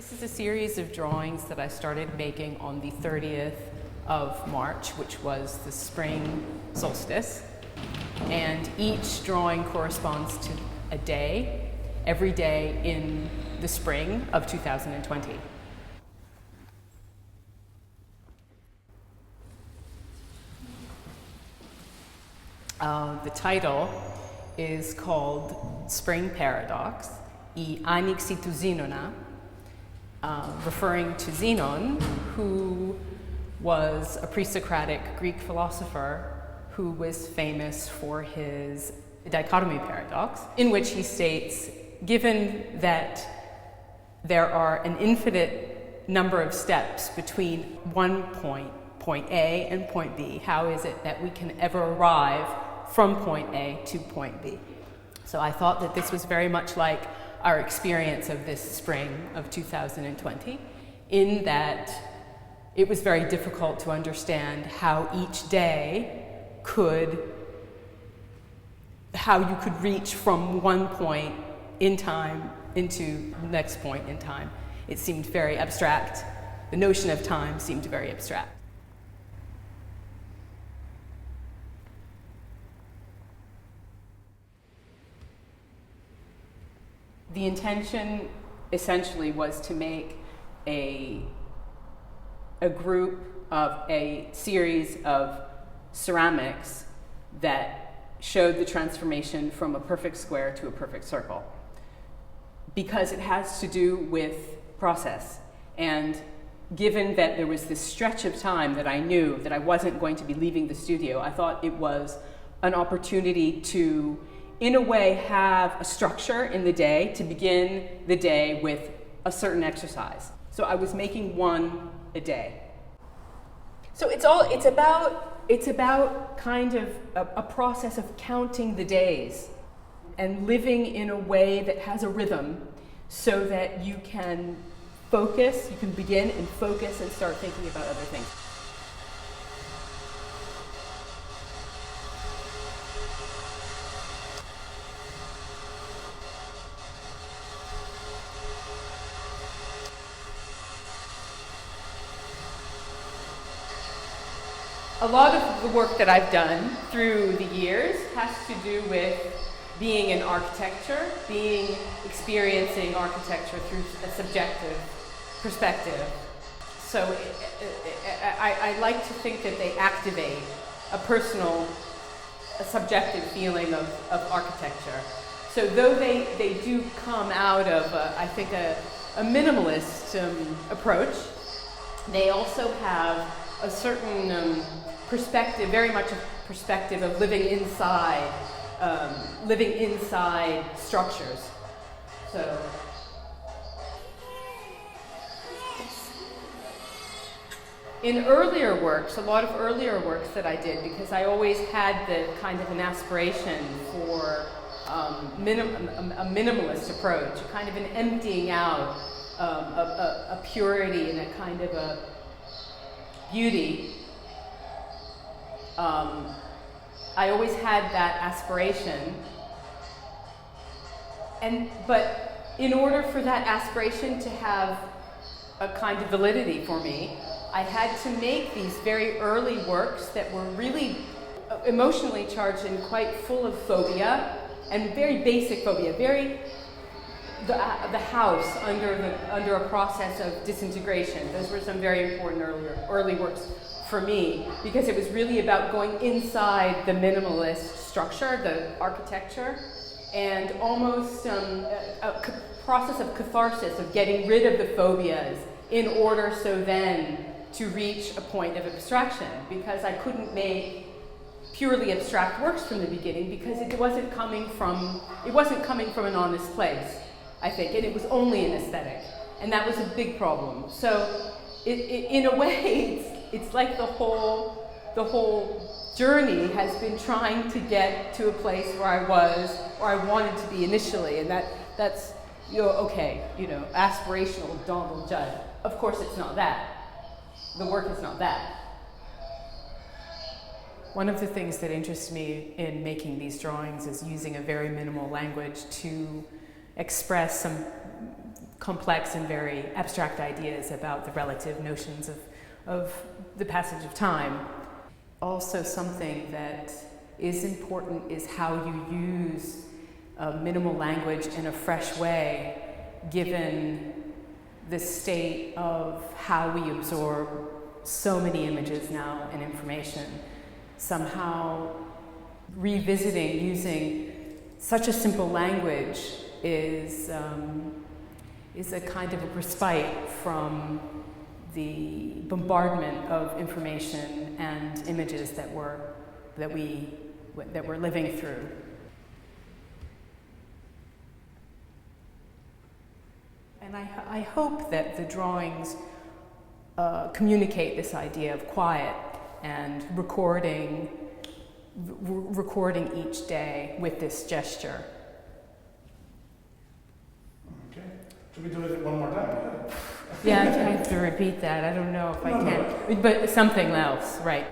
This is a series of drawings that I started making on the 30th of March, which was the spring solstice. And each drawing corresponds to a day, every day in the spring of 2020. The title is called Spring Paradox, I Άνοιξη του Ζήνωνα, referring to Zenon, who was a pre-Socratic Greek philosopher who was famous for his dichotomy paradox, in which he states, given that there are an infinite number of steps between one point A and point B, how is it that we can ever arrive from point A to point B? So I thought that this was very much like our experience of this spring of 2020, in that it was very difficult to understand how each day how you could reach from one point in time into the next point in time. It seemed very abstract. The notion of time seemed very abstract. The intention essentially was to make a series of ceramics that showed the transformation from a perfect square to a perfect circle, because it has to do with process. And given that there was this stretch of time that I knew that I wasn't going to be leaving the studio, I thought it was an opportunity to, in a way, have a structure in the day, to begin the day with a certain exercise. So I was making one a day. So it's about kind of a process of counting the days and living in a way that has a rhythm, so that you can focus, you can begin and focus and start thinking about other things. A lot of the work that I've done through the years has to do with being in architecture, experiencing architecture through a subjective perspective. So I like to think that they activate a subjective feeling of architecture. So though they do come out of, I think, a minimalist approach, they also have a certain perspective, very much a perspective of living inside structures. So in earlier works, a lot of earlier works that I did, because I always had the kind of an aspiration for a minimalist approach, a kind of an emptying out, a purity and a kind of a beauty. I always had that aspiration, but in order for that aspiration to have a kind of validity for me, I had to make these very early works that were really emotionally charged and quite full of phobia, and very basic phobia, the house under a process of disintegration. Those were some very important early works for me, because it was really about going inside the minimalist structure, the architecture, and almost a process of catharsis, of getting rid of the phobias in order so then to reach a point of abstraction, because I couldn't make purely abstract works from the beginning, because it wasn't coming from an honest place, I think, and it was only an aesthetic, and that was a big problem. So in a way, it's like the whole journey has been trying to get to a place where I wanted to be initially, and that's aspirational Donald Judd. Of course, it's not that. The work is not that. One of the things that interests me in making these drawings is using a very minimal language to express some complex and very abstract ideas about the relative notions of the passage of time. Also, something that is important is how you use minimal language in a fresh way, given the state of how we absorb so many images now and information. Somehow revisiting using such a simple language is a kind of a respite from the bombardment of information and images that we're living through. And I hope that the drawings communicate this idea of quiet and recording each day with this gesture. Okay. Should we do it one more time? Yeah, I have to repeat that. I don't know if I can. But something else, right.